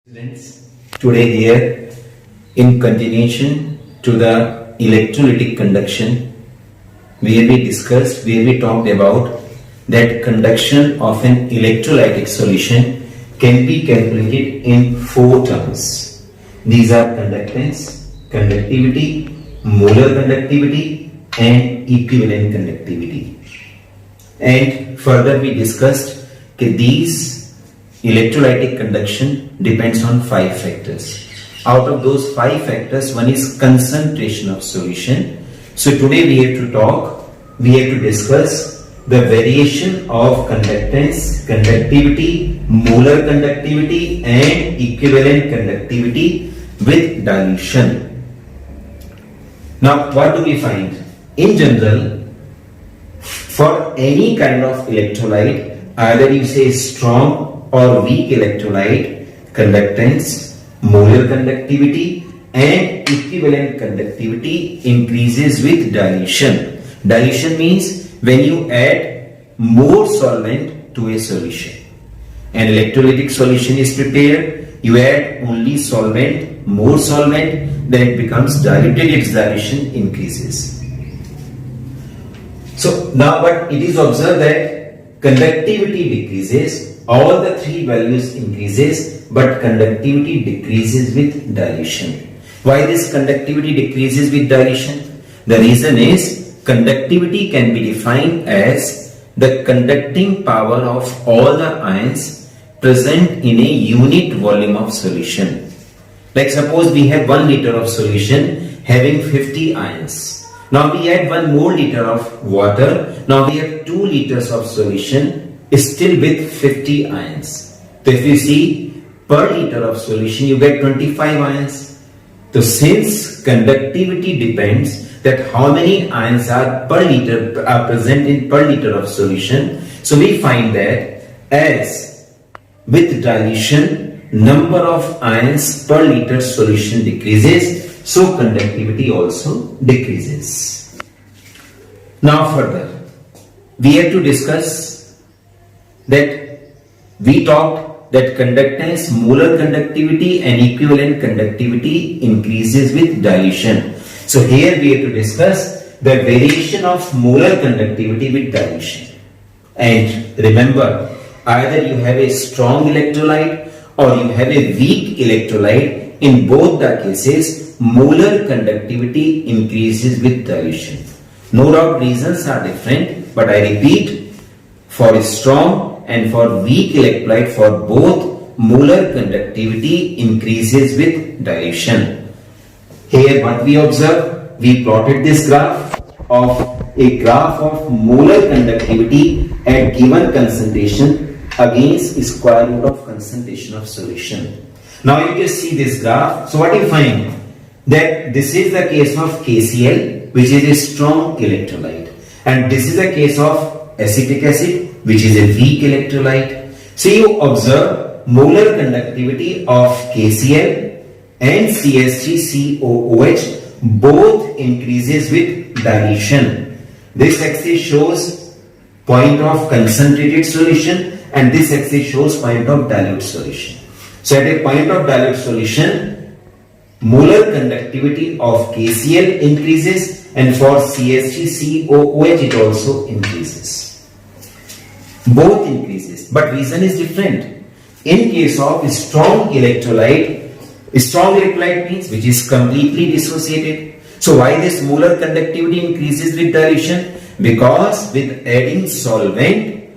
Students, today here in continuation to the electrolytic conduction where we talked about that conduction of an electrolytic solution can be calculated in four terms. These are conductance, conductivity, molar conductivity and equivalent conductivity. And further we discussed that these electrolytic conduction depends on 5 factors. Out of those 5 factors, one is concentration of solution. So today we have to discuss the variation of conductance, conductivity, molar conductivity and equivalent conductivity with dilution. Now what do we find? In general, for any kind of electrolyte, either you say strong or weak electrolyte, conductance, molar conductivity and equivalent conductivity increases with dilution. Dilution means when you add more solvent to a solution. An electrolytic solution is prepared, you add only solvent, more solvent, then it becomes diluted, its dilution increases. So now but it is observed that conductivity decreases, all the 3 values increases but conductivity decreases with dilution. Why this conductivity decreases with dilution? The reason is conductivity can be defined as the conducting power of all the ions present in a unit volume of solution. Like suppose we have 1 liter of solution having 50 ions. Now we add 1 more liter of water. Now we have 2 liters of solution still with 50 ions. So if you see per liter of solution you get 25 ions. So since conductivity depends that how many ions are present in per liter of solution, so we find that as with dilution number of ions per liter solution decreases, so conductivity also decreases. Now further we have to discuss that we talked that conductance, molar conductivity and equivalent conductivity increases with dilution. So here we have to discuss the variation of molar conductivity with dilution. And remember, either you have a strong electrolyte or you have a weak electrolyte. In both the cases, molar conductivity increases with dilution. No doubt reasons are different, but I repeat, for a strong and for weak electrolyte, for both molar conductivity increases with dilution. Here what we observe, we plotted this graph of molar conductivity at given concentration against square root of concentration of solution. Now you just see this graph. So what you find? That this is the case of KCl, which is a strong electrolyte, and this is the case of acetic acid, which is a weak electrolyte. So you observe molar conductivity of KCl and CH3COOH both increases with dilution. This axis shows point of concentrated solution and this axis shows point of dilute solution. So at a point of dilute solution, molar conductivity of KCl increases and for CH3COOH it also increases. Both increases, but reason is different. In case of strong electrolyte means which is completely dissociated. So why this molar conductivity increases with dilution? Because with adding solvent,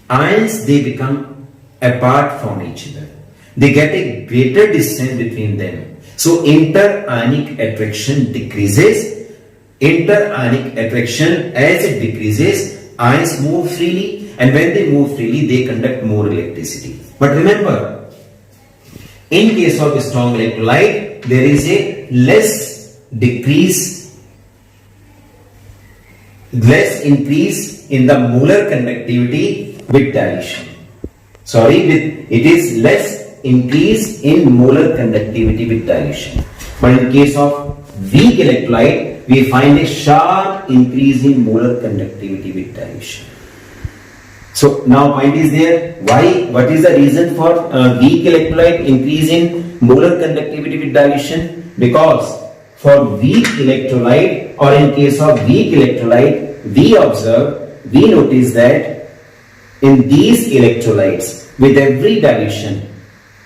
ions they become apart from each other. They get a greater distance between them. So inter-ionic attraction decreases. Inter-ionic attraction, as it decreases, ions move freely. And when they move freely, they conduct more electricity. But remember, in case of a strong electrolyte, there is a less increase in the molar conductivity with dilution. It is less increase in molar conductivity with dilution. But in case of weak electrolyte, we find a sharp increase in molar conductivity with dilution. So now point is there. Why? What is the reason for weak electrolyte increase in molar conductivity with dilution? Because for weak electrolyte, or in case of weak electrolyte, we notice that in these electrolytes, with every dilution,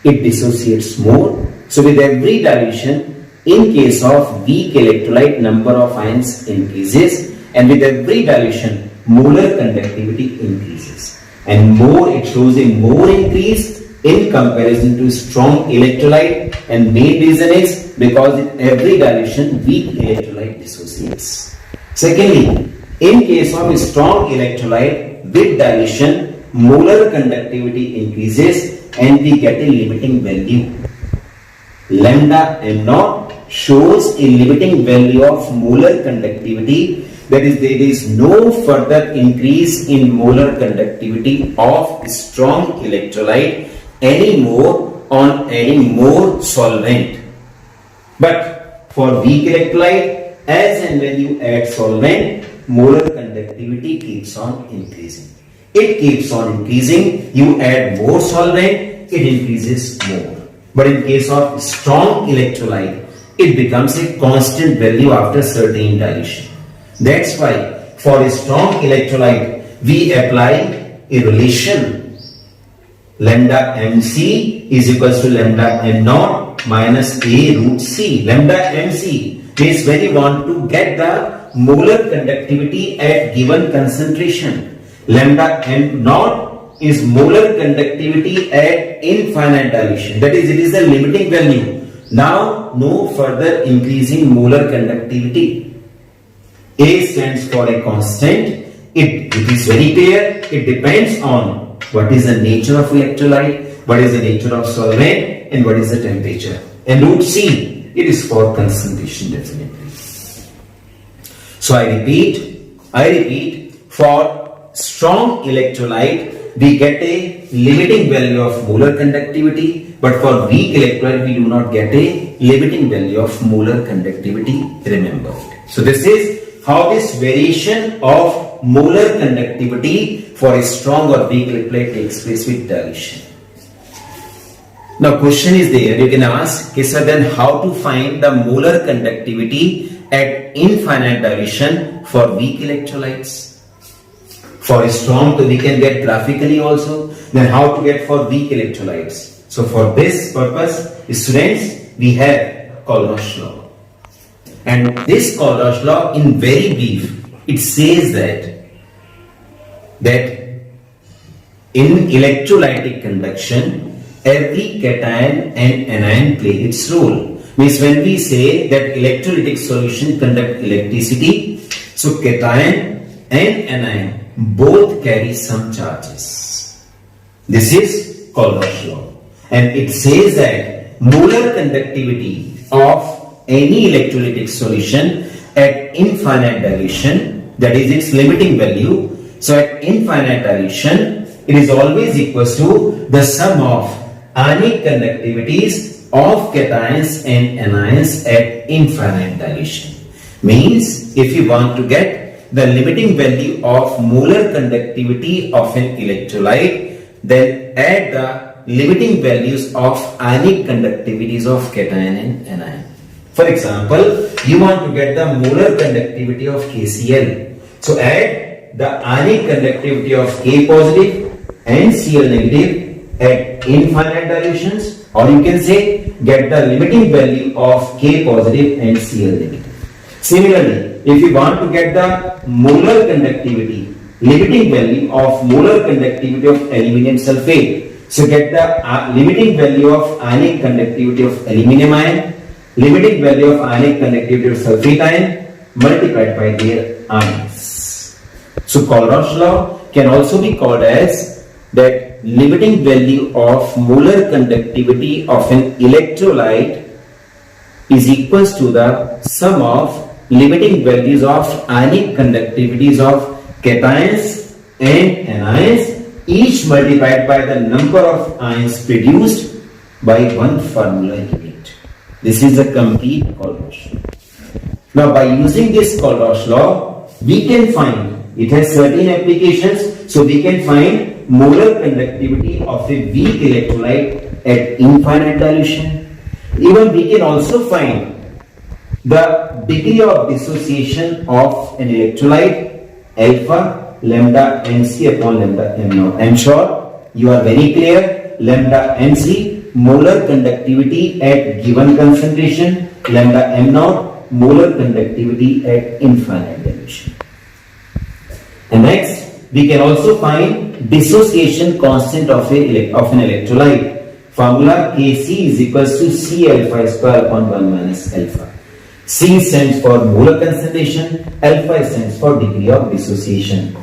it dissociates more. So with every dilution, in case of weak electrolyte, number of ions increases, and with every dilution, molar conductivity increases. And more, it shows a more increase in comparison to strong electrolyte, and main reason is because in every dilution, weak electrolyte dissociates. Secondly, in case of a strong electrolyte with dilution, molar conductivity increases and we get a limiting value. Lambda m naught shows a limiting value of molar conductivity, that is, there is no further increase in molar conductivity of strong electrolyte anymore on adding more solvent. But for weak electrolyte, as and when you add solvent, molar conductivity keeps on increasing. It keeps on increasing. You add more solvent, it increases more. But in case of strong electrolyte, it becomes a constant value after certain dilution. That's why for a strong electrolyte, we apply a relation. Lambda mc is equals to lambda m naught minus a root c. Lambda mc means when you want to get the molar conductivity at given concentration. Lambda m naught is molar conductivity at infinite dilution. That is, it is the limiting value. Now, no further increasing molar conductivity. A stands for a constant. It is very clear. It depends on what is the nature of electrolyte, what is the nature of solvent, and what is the temperature. And root C, it is for concentration definitely. So I repeat, for strong electrolyte, we get a limiting value of molar conductivity, but for weak electrolyte, we do not get a limiting value of molar conductivity, remember. So this is how this variation of molar conductivity for a strong or weak electrolyte takes place with dilution. Now question is there, you can ask, okay, sir, then how to find the molar conductivity at infinite dilution for weak electrolytes? For a strong, we can get graphically also. Then how to get for weak electrolytes? So for this purpose, students, we have Kolmogorov law. And this Kolmogorov law, in very brief, it says that in electrolytic conduction, every cation and anion play its role. Means when we say that electrolytic solution conduct electricity, so cation and anion both carry some charges. This is Kolmogorov law. And it says that molar conductivity of any electrolytic solution at infinite dilution, that is its limiting value. So at infinite dilution, it is always equals to the sum of ionic conductivities of cations and anions at infinite dilution. Means if you want to get the limiting value of molar conductivity of an electrolyte, then add the limiting values of ionic conductivities of cation and anion. For example, you want to get the molar conductivity of KCl. So add the ionic conductivity of K positive and Cl negative at infinite dilutions, or you can say get the limiting value of K positive and Cl negative. Similarly, if you want to get the molar conductivity, limiting value of molar conductivity of aluminum sulfate, so get the limiting value of ionic conductivity of aluminum ion, limiting value of ionic conductivity of sulfate ion multiplied by their ions. So Kolmogorov law can also be called as that limiting value of molar conductivity of an electrolyte is equals to the sum of limiting values of ionic conductivities of cations and anions, each multiplied by the number of ions produced by one formula unit. This is a complete Kolmogorov law. Now by using this Kolmogorov law, we can find It has certain applications. So we can find molar conductivity of a weak electrolyte at infinite dilution. Even we can also find the degree of dissociation of an electrolyte alpha lambda Nc upon lambda m naught. I am sure you are very clear. Lambda Nc molar conductivity at given concentration, lambda m naught molar conductivity at infinite dilution. And next we can also find dissociation constant of an electrolyte. Formula Kc is equals to C alpha square upon 1 minus alpha. C stands for molar concentration, alpha stands for degree of dissociation.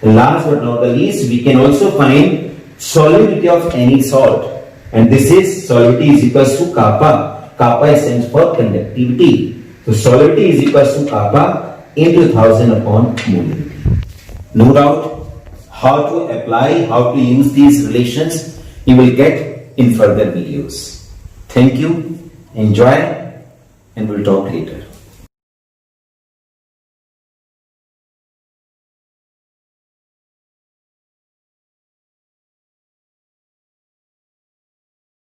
And last but not the least, we can also find solubility of any salt. And this is solubility is equals to kappa. Kappa stands for conductivity. So solubility is equals to kappa into 1000 upon molarity. No doubt how to apply, how to use these relations you will get in further videos. Thank you, enjoy, and we'll talk later.